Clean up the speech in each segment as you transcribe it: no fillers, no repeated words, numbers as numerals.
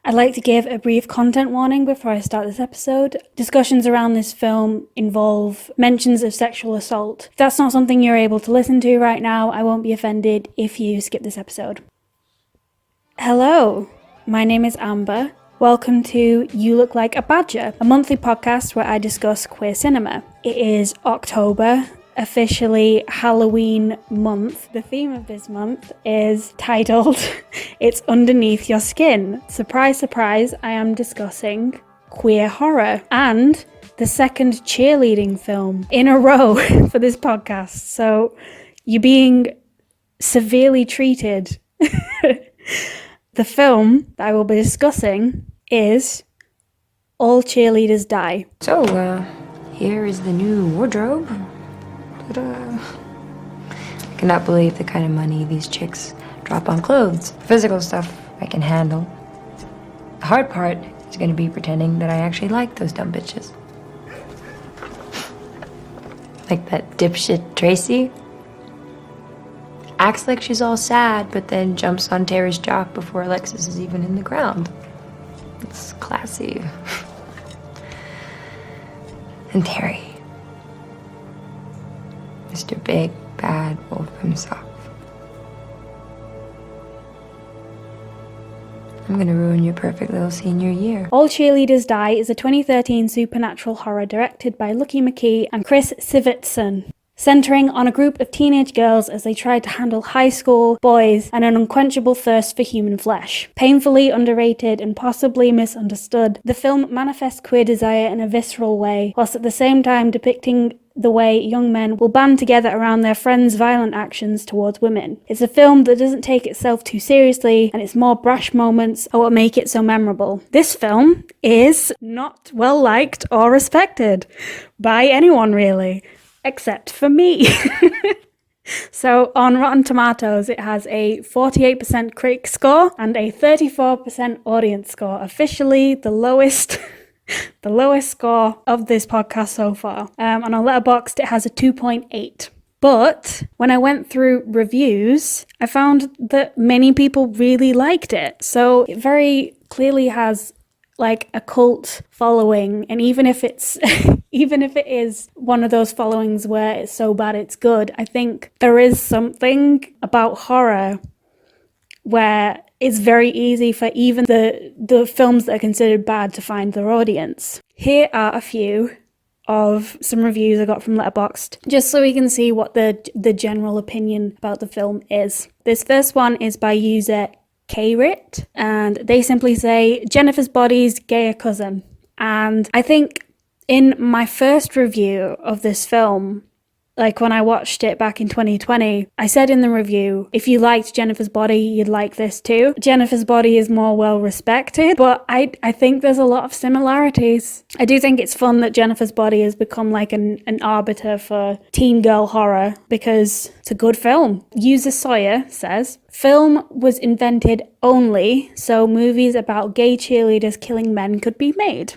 I'd like to give a brief content warning before I start this episode. Discussions around this film involve mentions of sexual assault. If that's not something you're able to listen to right now, I won't be offended if you skip this episode. Hello, my name is Amber. Welcome to You Look Like a Badger, a monthly podcast where I discuss queer cinema. It is October, officially Halloween month. The theme of this month is titled It's Underneath Your Skin. Surprise, surprise, I am discussing queer horror and the second cheerleading film in a row for this podcast. So you're being severely treated. The film that I will be discussing is All Cheerleaders Die. So, here is the new wardrobe. Ta-da. I cannot believe the kind of money these chicks drop on clothes. Physical stuff I can handle. The hard part is going to be pretending that I actually like those dumb bitches. Like that dipshit Tracy. Acts like she's all sad, but then jumps on Terry's jock before Alexis is even in the ground. It's classy. And Terry. Mr. Big Bad Wolf himself. I'm gonna ruin your perfect little senior year. All Cheerleaders Die is a 2013 supernatural horror directed by Lucky McKee and Chris Sivitson, centering on a group of teenage girls as they try to handle high school, boys, and an unquenchable thirst for human flesh. Painfully underrated and possibly misunderstood, the film manifests queer desire in a visceral way, whilst at the same time depicting the way young men will band together around their friends' violent actions towards women. It's a film that doesn't take itself too seriously, and its more brash moments are what make it so memorable. This film is not well liked or respected by anyone really, except for me. So on Rotten Tomatoes, it has a 48% critic score and a 34% audience score. Officially the lowest score of this podcast so far. On our Letterboxd, it has a 2.8. But when I went through reviews, I found that many people really liked it. So it very clearly has like a cult following, and even if it's even if it is one of those followings where it's so bad it's good, I think there is something about horror where it's very easy for even the films that are considered bad to find their audience. Here are a few of some reviews I got from Letterboxd, just so we can see what the general opinion about the film is. This first one is by user Krit, and they simply say, Jennifer's body's gayer cousin. And I think in my first review of this film, like when I watched it back in 2020, I said in the review, if you liked Jennifer's Body, you'd like this too. Jennifer's Body is more well respected, but I think there's a lot of similarities. I do think it's fun that Jennifer's Body has become like an arbiter for teen girl horror because it's a good film. User Sawyer says, film was invented only so movies about gay cheerleaders killing men could be made.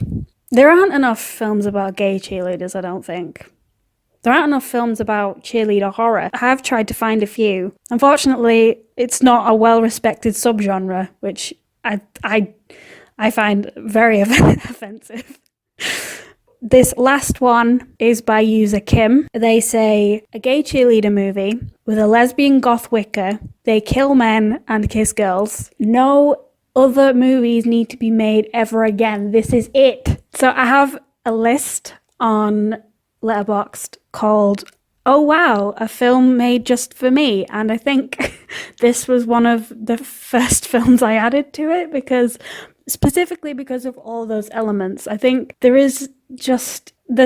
There aren't enough films about gay cheerleaders, I don't think. There aren't enough films about cheerleader horror. I have tried to find a few. Unfortunately, it's not a well-respected subgenre, which I find very offensive. This last one is by user Kim. They say, a gay cheerleader movie with a lesbian goth Wicca. They kill men and kiss girls. No other movies need to be made ever again. This is it. So I have a list on Letterboxd called Oh Wow, a film made just for me, and I think this was one of the first films I added to it specifically because of all those elements. I think there's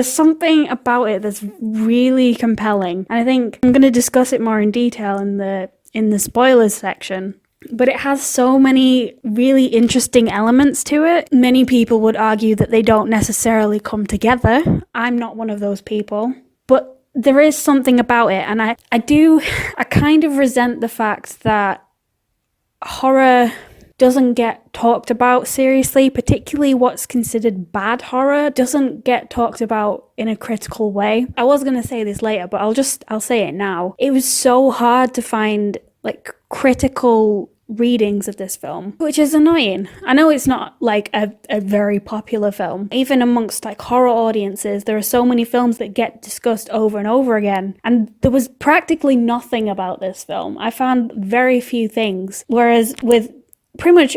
something about it that's really compelling, and I think I'm going to discuss it more in detail in the spoilers section. But it has so many really interesting elements to it. Many people would argue that they don't necessarily come together. I'm not one of those people. But there is something about it. And I kind of resent the fact that horror doesn't get talked about seriously, particularly what's considered bad horror doesn't get talked about in a critical way. I was going to say this later, but I'll say it now. It was so hard to find like critical readings of this film, which is annoying. I know it's not like a very popular film. Even amongst like horror audiences, there are so many films that get discussed over and over again, and there was practically nothing about this film. I found very few things, whereas with pretty much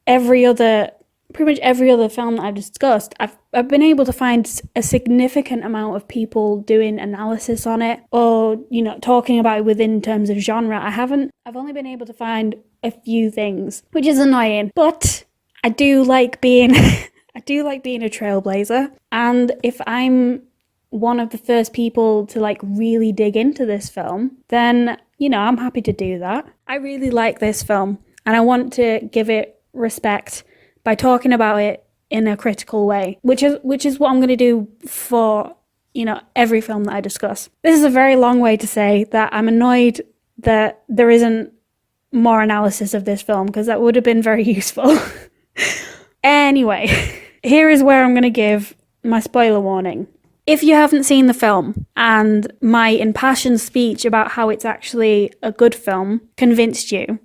every other film that I've discussed, I've been able to find a significant amount of people doing analysis on it, or, you know, talking about it within terms of genre. I've only been able to find a few things, which is annoying, but I do like being a trailblazer. And if I'm one of the first people to like really dig into this film, then, you know, I'm happy to do that. I really like this film, and I want to give it respect by talking about it in a critical way, which is what I'm going to do for, you know, every film that I discuss. This is a very long way to say that I'm annoyed that there isn't more analysis of this film, because that would have been very useful. Anyway, here is where I'm going to give my spoiler warning. If you haven't seen the film and my impassioned speech about how it's actually a good film convinced you,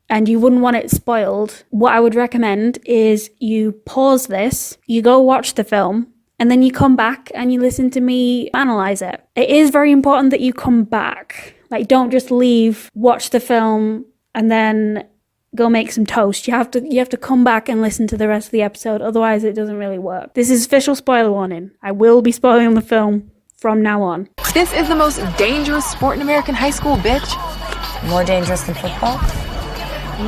and you wouldn't want it spoiled, what I would recommend is you pause this, you go watch the film, and then you come back and you listen to me analyze it. It is very important that you come back. Like, don't just leave, watch the film, and then go make some toast. You have to come back and listen to the rest of the episode, otherwise it doesn't really work. This is official spoiler warning. I will be spoiling the film from now on. This is the most dangerous sport in American high school, bitch. More dangerous than football?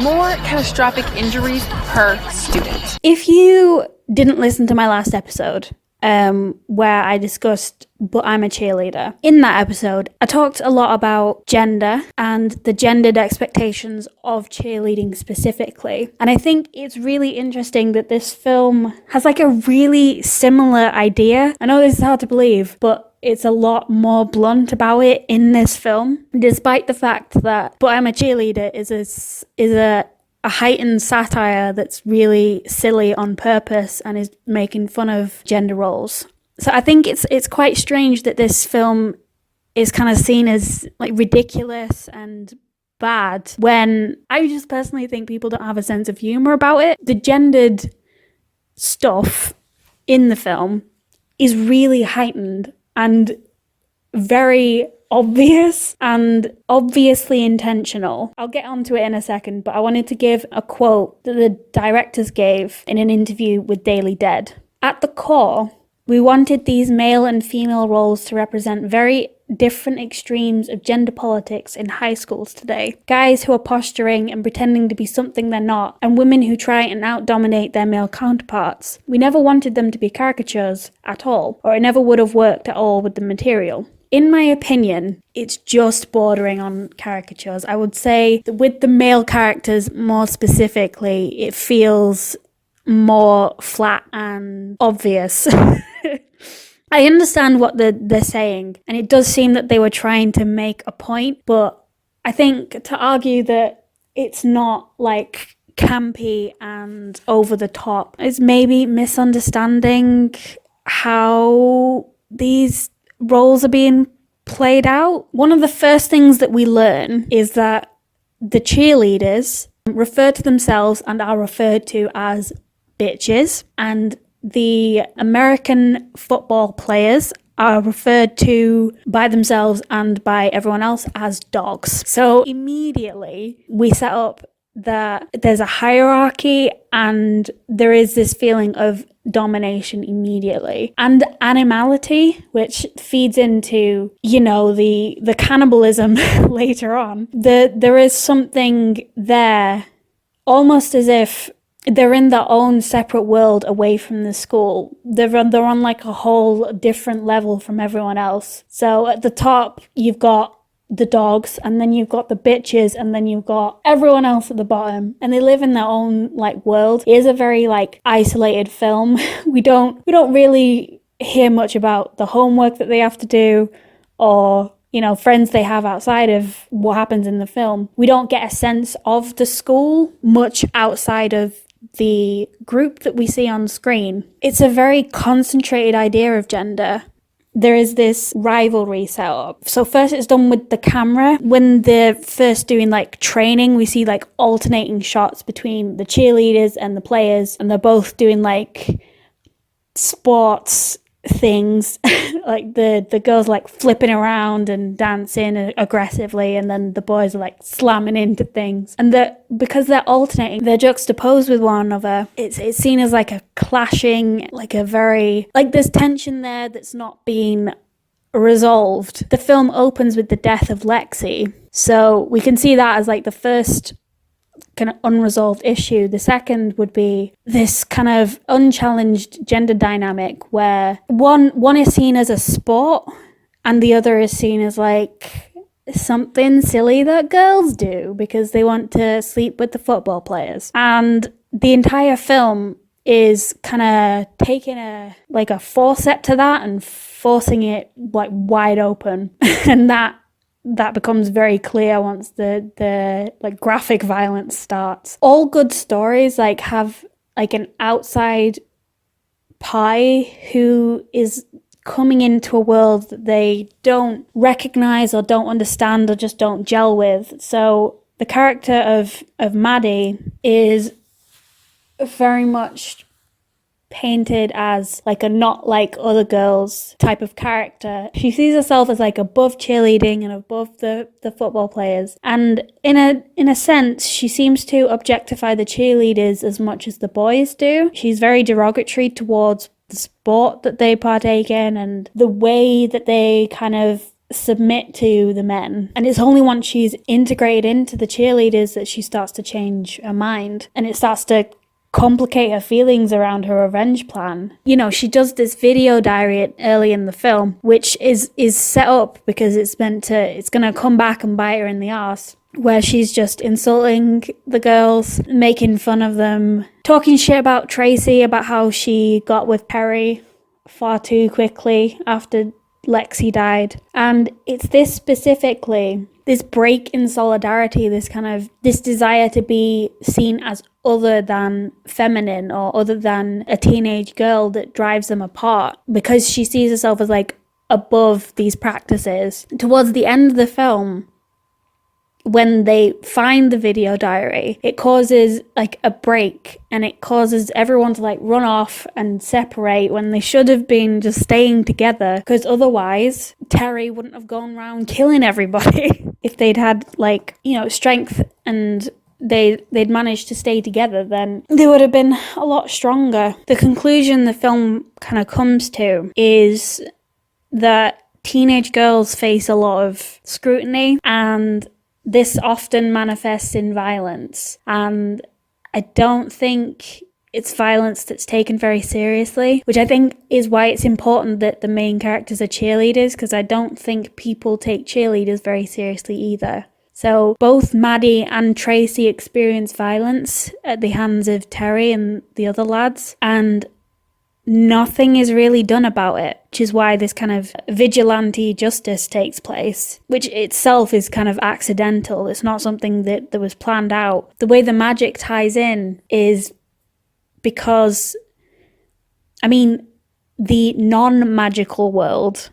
More catastrophic injuries per student. If you didn't listen to my last episode, where I discussed But I'm a Cheerleader, in that episode, I talked a lot about gender and the gendered expectations of cheerleading specifically. And I think it's really interesting that this film has like a really similar idea. I know this is hard to believe, but it's a lot more blunt about it in this film, despite the fact that But I'm a Cheerleader is a heightened satire that's really silly on purpose and is making fun of gender roles. So I think it's quite strange that this film is kind of seen as like ridiculous and bad, when I just personally think people don't have a sense of humor about it. The gendered stuff in the film is really heightened and very obvious and obviously intentional. I'll get onto it in a second, but I wanted to give a quote that the directors gave in an interview with Daily Dead. At the core, we wanted these male and female roles to represent very different extremes of gender politics in high schools today. Guys who are posturing and pretending to be something they're not, and women who try and out-dominate their male counterparts. We never wanted them to be caricatures at all, or it never would have worked at all with the material. In my opinion, it's just bordering on caricatures. I would say that with the male characters more specifically, it feels more flat and obvious. I understand what they're saying, and it does seem that they were trying to make a point, but I think to argue that it's not like campy and over the top is maybe misunderstanding how these roles are being played out. One of the first things that we learn is that the cheerleaders refer to themselves and are referred to as bitches, and the American football players are referred to by themselves and by everyone else as dogs. So immediately we set up that there's a hierarchy and there is this feeling of domination immediately, and animality, which feeds into, you know, the cannibalism later on. There is something there, almost as if they're in their own separate world away from the school. They're on like a whole different level from everyone else. So at the top, you've got the dogs, and then you've got the bitches, and then you've got everyone else at the bottom, and they live in their own like world. It is a very like isolated film. We don't really hear much about the homework that they have to do, or, you know, friends they have outside of what happens in the film. We don't get a sense of the school much outside of the group that we see on screen. It's a very concentrated idea of gender, there is this rivalry set up. So first it's done with the camera. When they're first doing like training, we see like alternating shots between the cheerleaders and the players, and they're both doing like sports things. Like the girls like flipping around and dancing aggressively, and then the boys are like slamming into things. And because they're alternating, they're juxtaposed with one another. It's seen as like a clashing, like a very, like there's tension there that's not being resolved. The film opens with the death of Lexi, so we can see that as like the first kind of unresolved issue. The second would be this kind of unchallenged gender dynamic where one is seen as a sport and the other is seen as like something silly that girls do because they want to sleep with the football players. And the entire film is kind of taking a forceps to that and forcing it like wide open. And that becomes very clear once the like graphic violence starts. All good stories like have like an outside pie who is coming into a world that they don't recognize or don't understand or just don't gel with. So the character of Maddie is very much painted as like a not like other girls type of character. She sees herself as like above cheerleading and above the football players, and in a sense she seems to objectify the cheerleaders as much as the boys do. She's very derogatory towards the sport that they partake in and the way that they kind of submit to the men. And it's only once she's integrated into the cheerleaders that she starts to change her mind, and it starts to complicate her feelings around her revenge plan. You know, she does this video diary early in the film, which is set up because it's gonna come back and bite her in the arse, where she's just insulting the girls, making fun of them, talking shit about Tracy, about how she got with Perry far too quickly after Lexi died. And it's this specifically, this break in solidarity, this desire to be seen as other than feminine or other than a teenage girl that drives them apart, because she sees herself as like above these practices. Towards the end of the film, when they find the video diary, it causes like a break and it causes everyone to like run off and separate when they should have been just staying together, because otherwise Terry wouldn't have gone around killing everybody. If they'd had like, you know, strength and they'd managed to stay together, then they would have been a lot stronger. The conclusion the film kind of comes to is that teenage girls face a lot of scrutiny, and this often manifests in violence. And I don't think it's violence that's taken very seriously, which I think is why it's important that the main characters are cheerleaders, because I don't think people take cheerleaders very seriously either. So both Maddie and Tracy experience violence at the hands of Terry and the other lads, and nothing is really done about it, which is why this kind of vigilante justice takes place, which itself is kind of accidental. It's not something that was planned out. The way the magic ties in is because, I mean, the non-magical world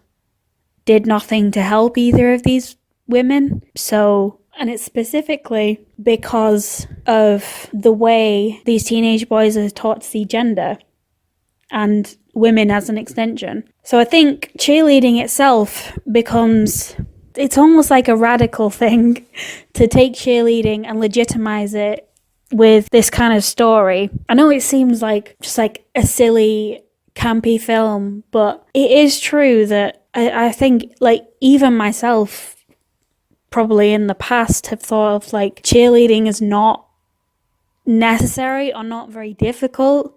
did nothing to help either of these women. So, and it's specifically because of the way these teenage boys are taught to see gender and women as an extension. So I think cheerleading itself becomes, it's almost like a radical thing to take cheerleading and legitimize it with this kind of story. I know it seems like just like a silly, campy film, but it is true that I think like even myself probably in the past have thought of like cheerleading as not necessary or not very difficult.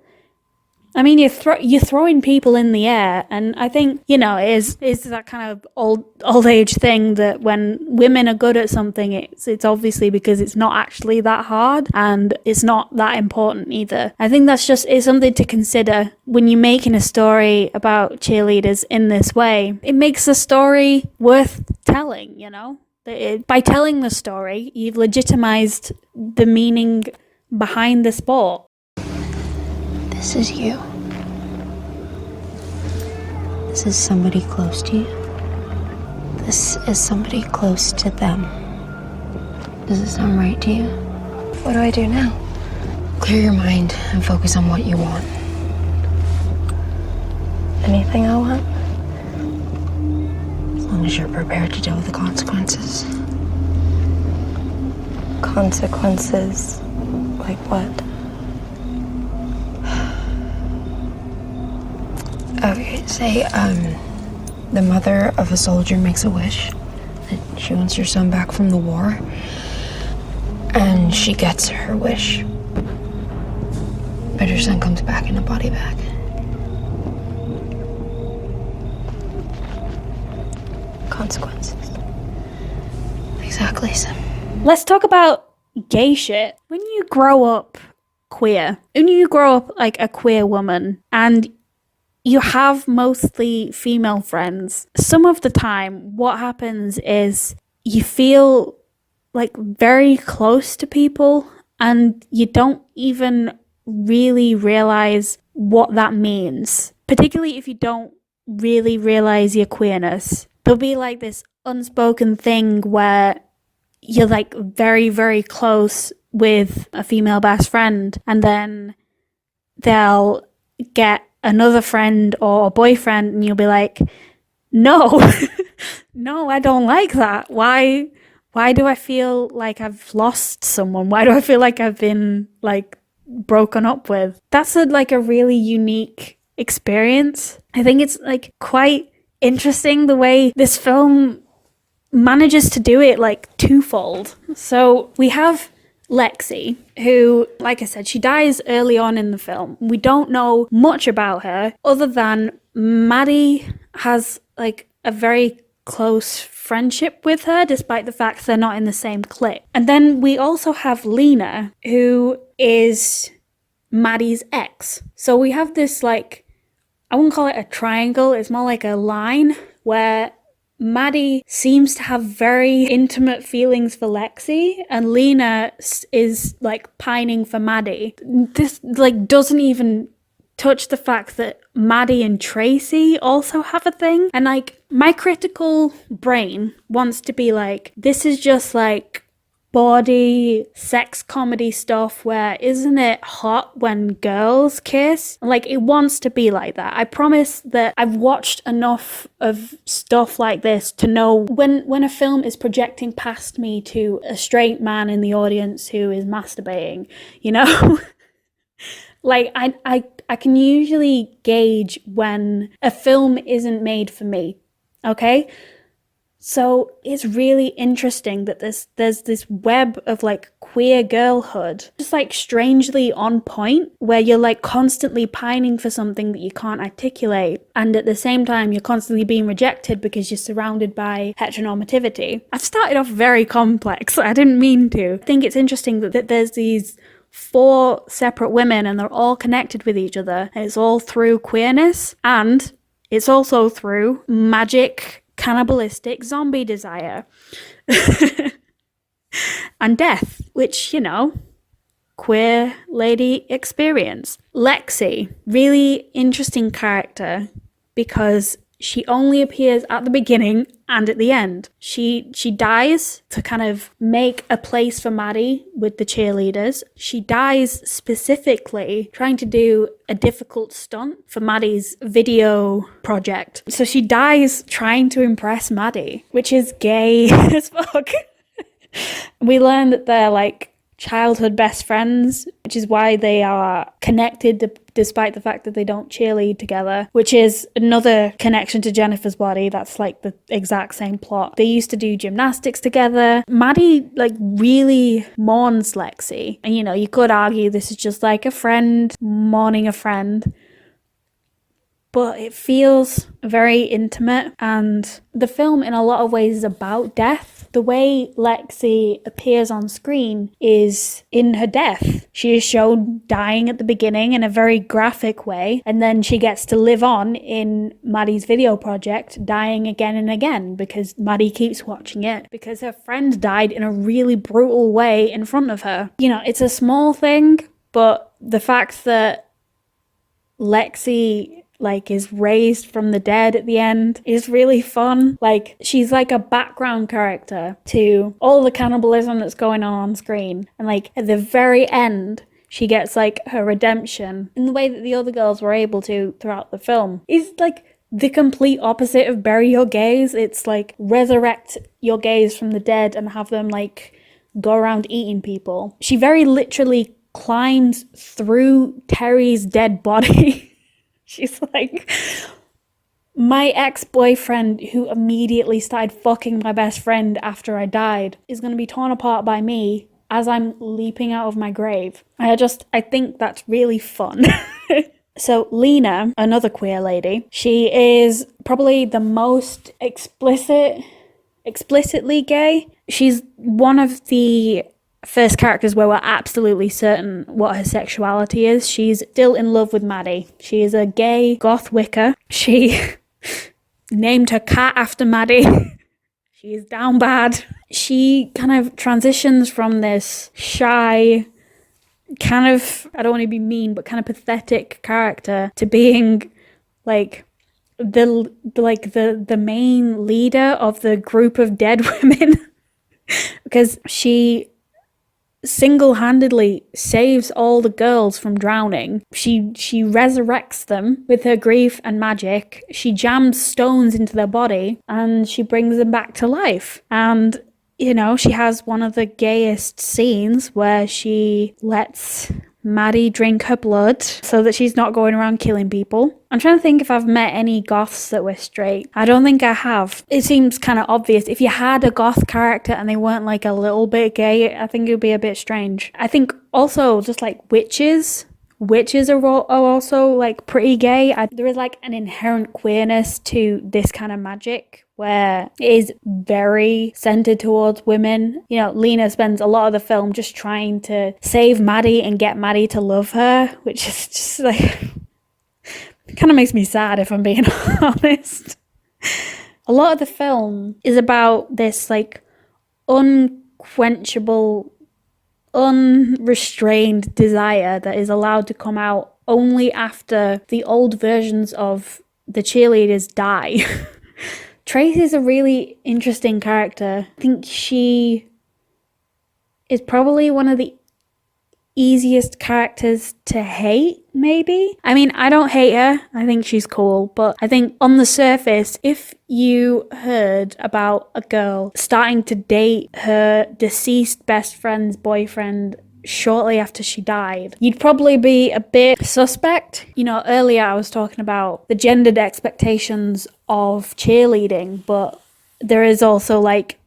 I mean, you're throwing people in the air, and I think, you know, is that kind of old age thing that when women are good at something, it's obviously because it's not actually that hard and it's not that important either. I think that's just is something to consider when you're making a story about cheerleaders in this way. It makes the story worth telling, you know. By telling the story, you've legitimized the meaning behind the sport. This is you. This This is somebody close to you. This is somebody close to them. Does it sound right to you? What do I do now? Clear your mind and focus on what you want. Anything I want? As long as you're prepared to deal with the consequences. Consequences? Like what? Okay, say, the mother of a soldier makes a wish that she wants her son back from the war, and she gets her wish, but her son comes back in a body bag. Consequences. Exactly, Sim. Let's talk about gay shit. When you grow up queer, when you grow up like a queer woman, and you have mostly female friends, some of the time what happens is you feel like very close to people and you don't even really realize what that means, particularly if you don't really realize your queerness. There'll be like this unspoken thing where you're like very, very close with a female best friend, and then they'll get another friend or a boyfriend and you'll be like, no, no, I don't like that. Why do I feel like I've lost someone? Why do I feel like I've been like broken up with? That's a really unique experience. I think it's like quite interesting the way this film manages to do it like twofold. So we have Lexi, who, like I said, she dies early on in the film. We don't know much about her other than Maddie has like a very close friendship with her, despite the fact they're not in the same clique. And then we also have Lena, who is Maddie's ex. So we have this like, I wouldn't call it a triangle, it's more like a line where Maddie seems to have very intimate feelings for Lexi, and Lena is like pining for Maddie. This like doesn't even touch the fact that Maddie and Tracy also have a thing. And like my critical brain wants to be like, this is just like bawdy sex comedy stuff where isn't it hot when girls kiss? Like it wants to be like that. I promise that I've watched enough of stuff like this to know when a film is projecting past me to a straight man in the audience who is masturbating, you know? Like I can usually gauge when a film isn't made for me. Okay? So it's really interesting that there's this web of like queer girlhood, just like strangely on point, where you're like constantly pining for something that you can't articulate, and at the same time you're constantly being rejected because you're surrounded by heteronormativity. I've started off very complex. I didn't mean to. I think it's interesting that there's these 4 separate women and they're all connected with each other, and it's all through queerness, and it's also through magic, cannibalistic zombie desire and death, which, you know, queer lady experience. Lexi, really interesting character because she only appears at the beginning and at the end. She dies to kind of make a place for Maddie with the cheerleaders. She dies specifically trying to do a difficult stunt for Maddie's video project. So she dies trying to impress Maddie, which is gay as fuck. We learn that they're like childhood best friends, which is why they are connected despite the fact that they don't cheerlead together, which is another connection to Jennifer's Body. That's like the exact same plot. They used to do gymnastics together. Maddie like really mourns Lexi, and you know, you could argue this is just like a friend mourning a friend, but it feels very intimate, and the film in a lot of ways is about death. The way Lexi appears on screen is in her death. She is shown dying at the beginning in a very graphic way, and then she gets to live on in Maddie's video project, dying again and again because Maddie keeps watching it because her friend died in a really brutal way in front of her. You know, it's a small thing, but the fact that Lexi like is raised from the dead at the end is really fun. Like, she's like a background character to all the cannibalism that's going on screen. And like at the very end, she gets like her redemption in the way that the other girls were able to throughout the film. Is like the complete opposite of bury your gays. It's like resurrect your gays from the dead and have them like go around eating people. She very literally climbs through Terry's dead body. She's like, my ex-boyfriend who immediately started fucking my best friend after I died is going to be torn apart by me as I'm leaping out of my grave. I think that's really fun. So Lena, another queer lady, she is probably the most explicitly gay. She's one of the first characters where we're absolutely certain what her sexuality is. She's still in love with Maddie. She is a gay goth Wicca. She named her cat after Maddie. She is down bad. She kind of transitions from this shy, kind of, I don't want to be mean, but kind of pathetic character to being like the main leader of the group of dead women. Because she single-handedly saves all the girls from drowning. She resurrects them with her grief and magic. She jams stones into their body and she brings them back to life. And, you know, she has one of the gayest scenes where she lets Maddie drink her blood so that she's not going around killing people. I'm trying to think if I've met any goths that were straight. I don't think I have. It seems kind of obvious. If you had a goth character and they weren't like a little bit gay, I think it would be a bit strange. I think also just like witches are also like pretty gay. There is like an inherent queerness to this kind of magic where it is very centered towards women. You know, Lena spends a lot of the film just trying to save Maddie and get Maddie to love her, which is just like, it kind of makes me sad if I'm being honest. A lot of the film is about this like unquenchable, unrestrained desire that is allowed to come out only after the old versions of the cheerleaders die. Tracy's a really interesting character. I think she is probably one of the easiest characters to hate, maybe. I mean, I don't hate her. I think she's cool. But I think on the surface, if you heard about a girl starting to date her deceased best friend's boyfriend shortly after she died, you'd probably be a bit suspect. You know, earlier I was talking about the gendered expectations of cheerleading, but there is also like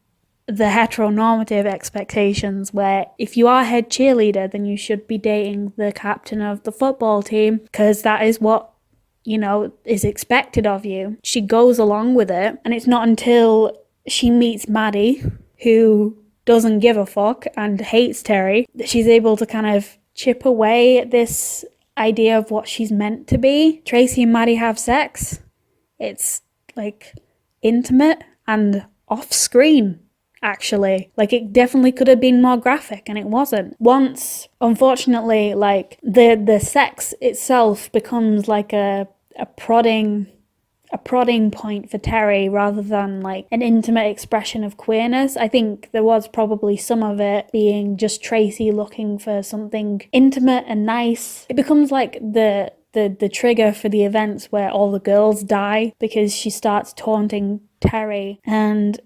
the heteronormative expectations where if you are head cheerleader, then you should be dating the captain of the football team because that is what, you know, is expected of you. She goes along with it, and it's not until she meets Maddie, who doesn't give a fuck and hates Terry, that she's able to kind of chip away at this idea of what she's meant to be. Tracy and Maddie have sex. It's like intimate and off screen, actually. Like, it definitely could have been more graphic, and it wasn't. Once, unfortunately, like the sex itself becomes like a prodding point for Terry rather than like an intimate expression of queerness. I think there was probably some of it being just Tracy looking for something intimate and nice. It becomes like the trigger for the events where all the girls die because she starts taunting Terry, and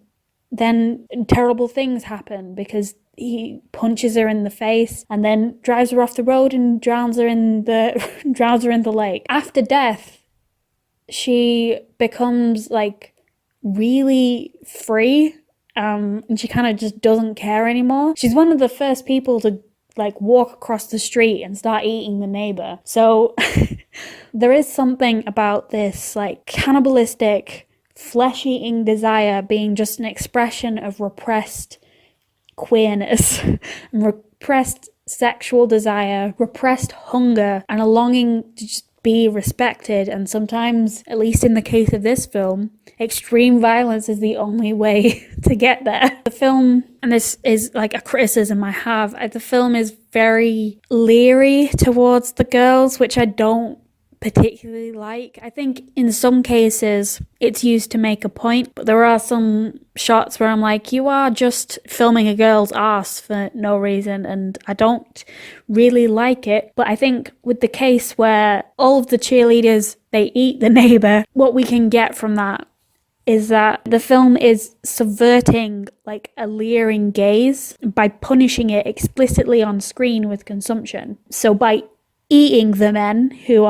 then terrible things happen because he punches her in the face and then drives her off the road and drowns her in the lake. After death, she becomes like really free, and she kind of just doesn't care anymore. She's one of the first people to like walk across the street and start eating the neighbor. So there is something about this like cannibalistic, flesh-eating desire being just an expression of repressed queerness, repressed sexual desire, repressed hunger, and a longing to just be respected. And sometimes, at least in the case of this film, extreme violence is the only way to get there. The film, and this is like a criticism I have, the film is very leery towards the girls, which I don't particularly like. I think in some cases it's used to make a point, but there are some shots where I'm like, you are just filming a girl's ass for no reason, and I don't really like it. But I think with the case where all of the cheerleaders, they eat the neighbor, what we can get from that is that the film is subverting like a leering gaze by punishing it explicitly on screen with consumption. So by eating the men who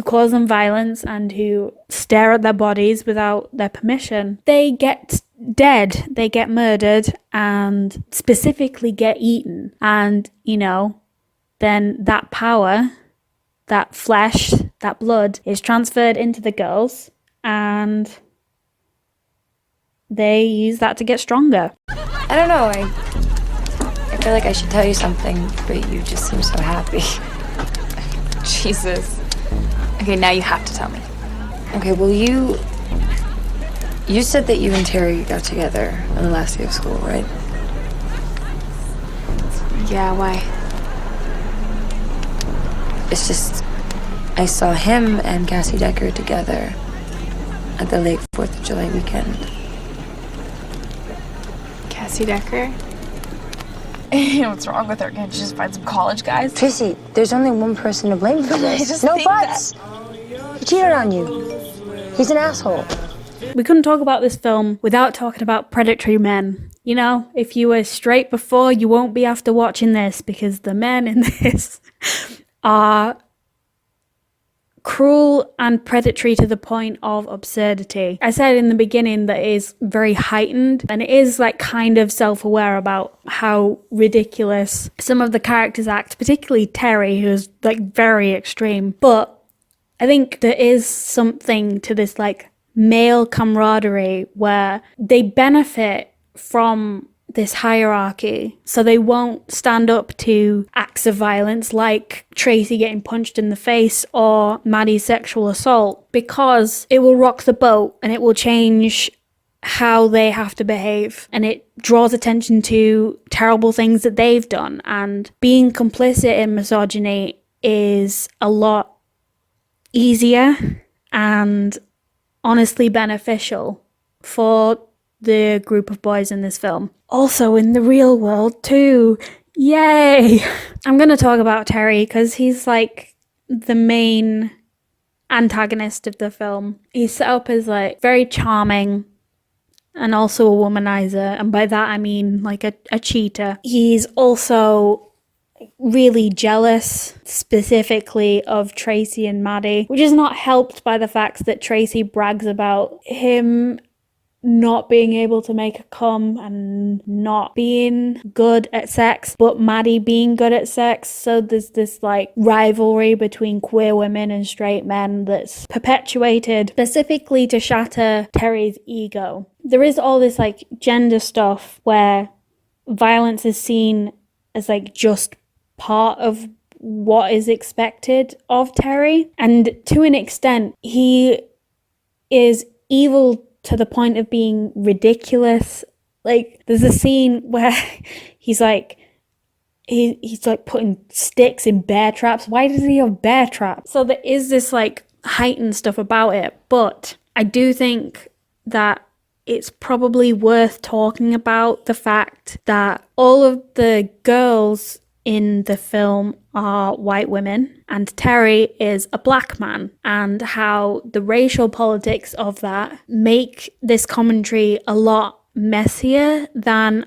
cause them violence and who stare at their bodies without their permission, they get dead, they get murdered, and specifically get eaten. And, you know, then that power, that flesh, that blood is transferred into the girls, and they use that to get stronger. I don't know, I feel like I should tell you something, but you just seem so happy. Jesus. Okay, now you have to tell me. Okay, well, you said that you and Terry got together on the last day of school, right? Yeah, why? It's just, I saw him and Cassie Decker together at the late 4th of July weekend. Cassie Decker? What's wrong with her? Can't you just find some college guys? Tracy, there's only one person to blame for this. No buts! He cheated on you. He's an asshole. We couldn't talk about this film without talking about predatory men. You know, if you were straight before, you won't be after watching this, because the men in this are cruel and predatory to the point of absurdity. I said in the beginning that it is very heightened, and it is like kind of self-aware about how ridiculous some of the characters act, particularly Terry, who's like very extreme. But I think there is something to this like male camaraderie where they benefit from this hierarchy, so they won't stand up to acts of violence like Tracy getting punched in the face or Maddie's sexual assault, because it will rock the boat and it will change how they have to behave, and it draws attention to terrible things that they've done. And being complicit in misogyny is a lot easier and honestly beneficial for the group of boys in this film. Also in the real world too. Yay! I'm gonna talk about Terry because he's like the main antagonist of the film. He's set up as like very charming and also a womanizer, and by that I mean like a cheater. He's also really jealous, specifically of Tracy and Maddie, which is not helped by the fact that Tracy brags about him not being able to make a cum and not being good at sex, but Maddie being good at sex. So there's this like rivalry between queer women and straight men that's perpetuated specifically to shatter Terry's ego. There is all this like gender stuff where violence is seen as like just part of what is expected of Terry, and to an extent he is evil to the point of being ridiculous. Like there's a scene where he's like putting sticks in bear traps. Why does he have bear traps? So there is this like heightened stuff about it, but I do think that it's probably worth talking about the fact that all of the girls in the film are white women and Terry is a black man, and how the racial politics of that make this commentary a lot messier than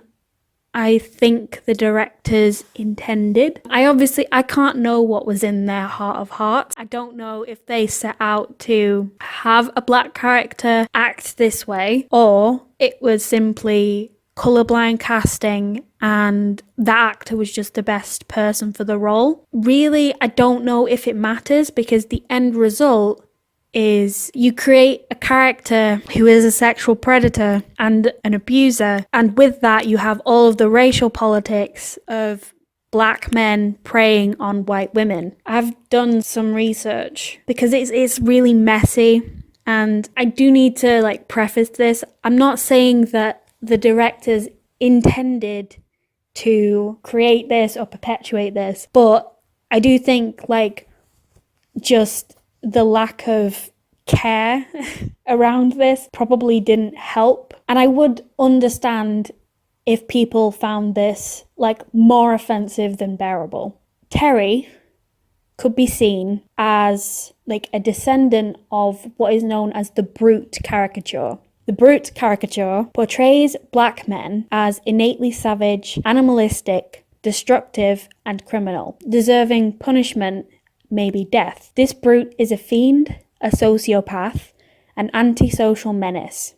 I think the directors intended. I can't know what was in their heart of hearts. I don't know if they set out to have a black character act this way, or it was simply colourblind casting and that actor was just the best person for the role. Really, I don't know if it matters, because the end result is you create a character who is a sexual predator and an abuser, and with that you have all of the racial politics of black men preying on white women. I've done some research because it's really messy, and I do need to like preface this. I'm not saying that the directors intended to create this or perpetuate this, but I do think like just the lack of care around this probably didn't help. And I would understand if people found this like more offensive than bearable. Terry could be seen as like a descendant of what is known as the brute caricature. The brute caricature portrays black men as innately savage, animalistic, destructive, and criminal, deserving punishment, maybe death. This brute is a fiend, a sociopath, an antisocial menace.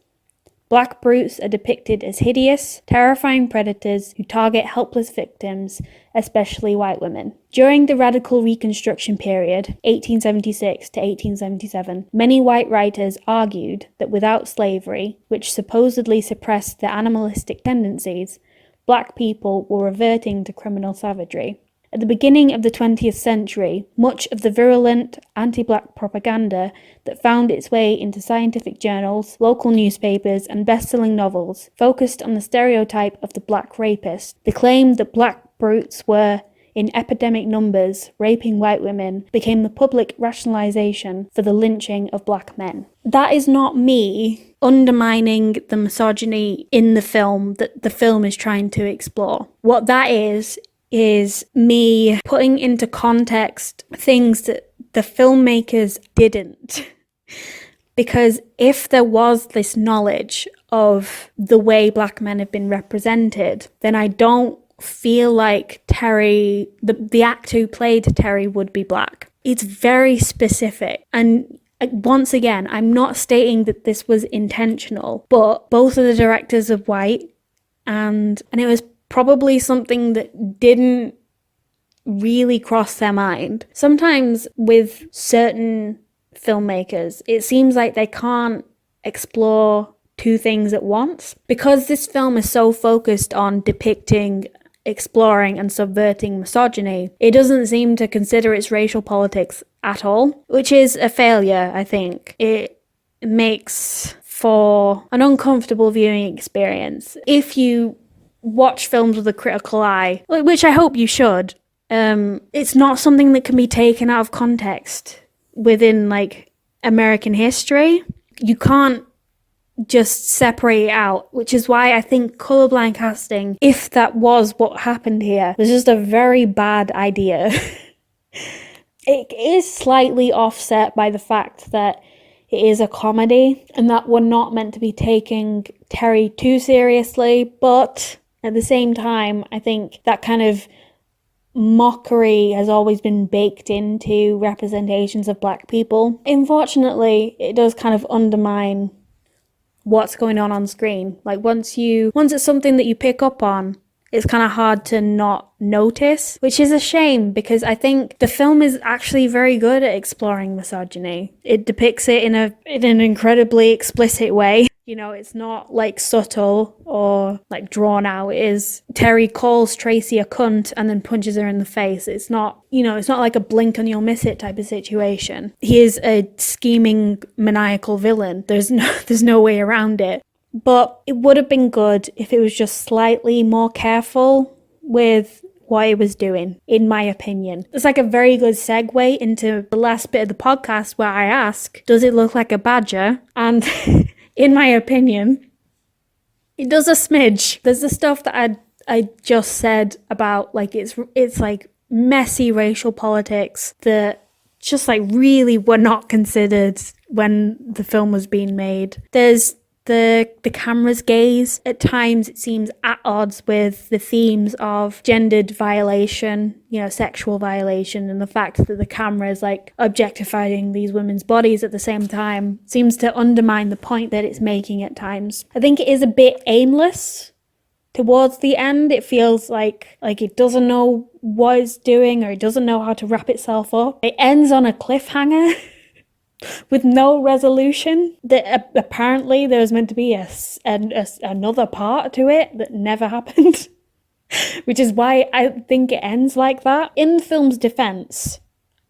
Black brutes are depicted as hideous, terrifying predators who target helpless victims, especially white women. During the Radical Reconstruction period, 1876 to 1877, many white writers argued that without slavery, which supposedly suppressed their animalistic tendencies, black people were reverting to criminal savagery. At the beginning of the 20th century, much of the virulent anti-black propaganda that found its way into scientific journals, local newspapers, and best-selling novels focused on the stereotype of the black rapist. The claim that black brutes were, in epidemic numbers, raping white women became the public rationalization for the lynching of black men. That is not me undermining the misogyny in the film that the film is trying to explore. What that is me putting into context things that the filmmakers didn't. Because if there was this knowledge of the way black men have been represented, then I don't feel like Terry, the actor who played Terry, would be black. It's very specific. And once again, I'm not stating that this was intentional, but both of the directors are white, and it was probably something that didn't really cross their mind. Sometimes with certain filmmakers, it seems like they can't explore two things at once. Because this film is so focused on depicting, exploring, and subverting misogyny, it doesn't seem to consider its racial politics at all, which is a failure, I think. It makes for an uncomfortable viewing experience. If you watch films with a critical eye, which I hope you should, it's not something that can be taken out of context within like American history. You can't just separate it out, which is why I think colourblind casting, if that was what happened here, was just a very bad idea. It is slightly offset by the fact that it is a comedy and that we're not meant to be taking Terry too seriously, but at the same time, I think that kind of mockery has always been baked into representations of black people. Unfortunately, it does kind of undermine what's going on screen. Like once it's something that you pick up on, it's kind of hard to not notice, which is a shame because I think the film is actually very good at exploring misogyny. It depicts it in an incredibly explicit way. You know, it's not like subtle or like drawn out. It is Terry calls Tracy a cunt and then punches her in the face. It's not like a blink and you'll miss it type of situation. He is a scheming, maniacal villain. There's no way around it. But it would have been good if it was just slightly more careful with what it was doing, in my opinion. It's like a very good segue into the last bit of the podcast where I ask, does it look like a badger? And in my opinion, it does a smidge. There's the stuff that I just said about like it's like messy racial politics that just like really were not considered when the film was being made. There's the camera's gaze. At times it seems at odds with the themes of gendered violation, sexual violation, and the fact that the camera is like objectifying these women's bodies at the same time seems to undermine the point that it's making at times. I think it is a bit aimless towards the end. It feels like it doesn't know what it's doing, or it doesn't know how to wrap itself up. It ends on a cliffhanger with no resolution. That apparently there was meant to be another part to it that never happened, which is why I think it ends like that. In the film's defense,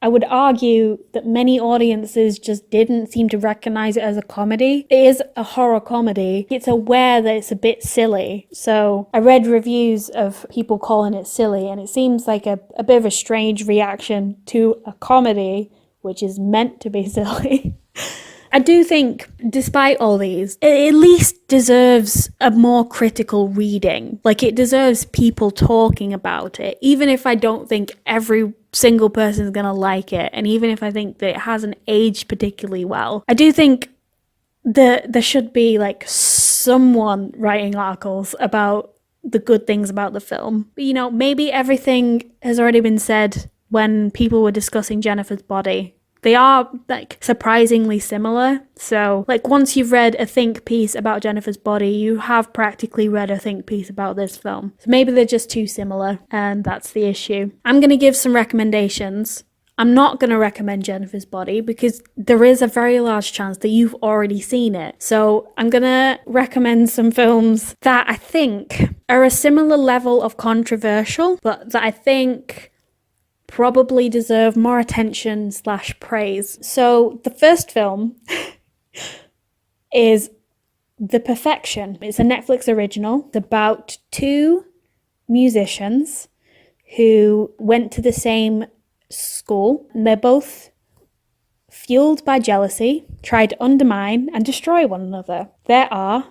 I would argue that many audiences just didn't seem to recognize it as a comedy. It is a horror comedy. It's aware that it's a bit silly. So I read reviews of people calling it silly, and it seems like a bit of a strange reaction to a comedy which is meant to be silly. I do think, despite all these, it at least deserves a more critical reading. Like, it deserves people talking about it, even if I don't think every single person is going to like it, and even if I think that it hasn't aged particularly well. I do think that there should be, like, someone writing articles about the good things about the film. But, you know, maybe everything has already been said when people were discussing Jennifer's Body. They are, like, surprisingly similar. So, like, once you've read a think piece about Jennifer's Body, you have practically read a think piece about this film. So maybe they're just too similar, and that's the issue. I'm going to give some recommendations. I'm not going to recommend Jennifer's Body because there is a very large chance that you've already seen it. So I'm going to recommend some films that I think are a similar level of controversial, but that I think probably deserve more attention / praise. So the first film is The Perfection. It's a Netflix original. It's about two musicians who went to the same school, and they're both fueled by jealousy, tried to undermine and destroy one another. There are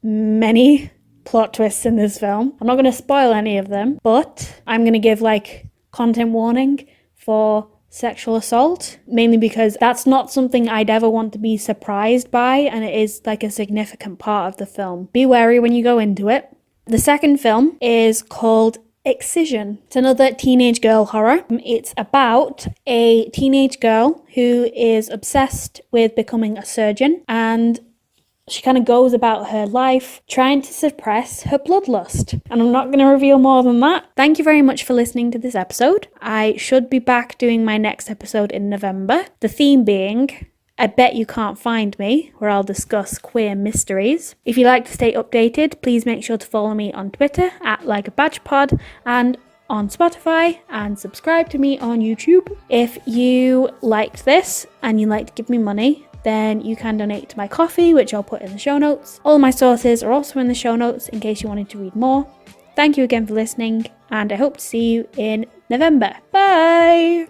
many plot twists in this film. I'm not going to spoil any of them, but I'm going to give, like, content warning for sexual assault, mainly because that's not something I'd ever want to be surprised by, and it is, like, a significant part of the film. Be wary when you go into it. The second film is called Excision. It's another teenage girl horror. It's about a teenage girl who is obsessed with becoming a surgeon, and she kind of goes about her life trying to suppress her bloodlust. And I'm not going to reveal more than that. Thank you very much for listening to this episode. I should be back doing my next episode in November. The theme being I Bet You Can't Find Me, where I'll discuss queer mysteries. If you'd like to stay updated, please make sure to follow me on Twitter at LikeABadgePod and on Spotify, and subscribe to me on YouTube. If you liked this and you'd like to give me money, then you can donate to my Ko-fi, which I'll put in the show notes. All my sources are also in the show notes in case you wanted to read more. Thank you again for listening, and I hope to see you in November. Bye!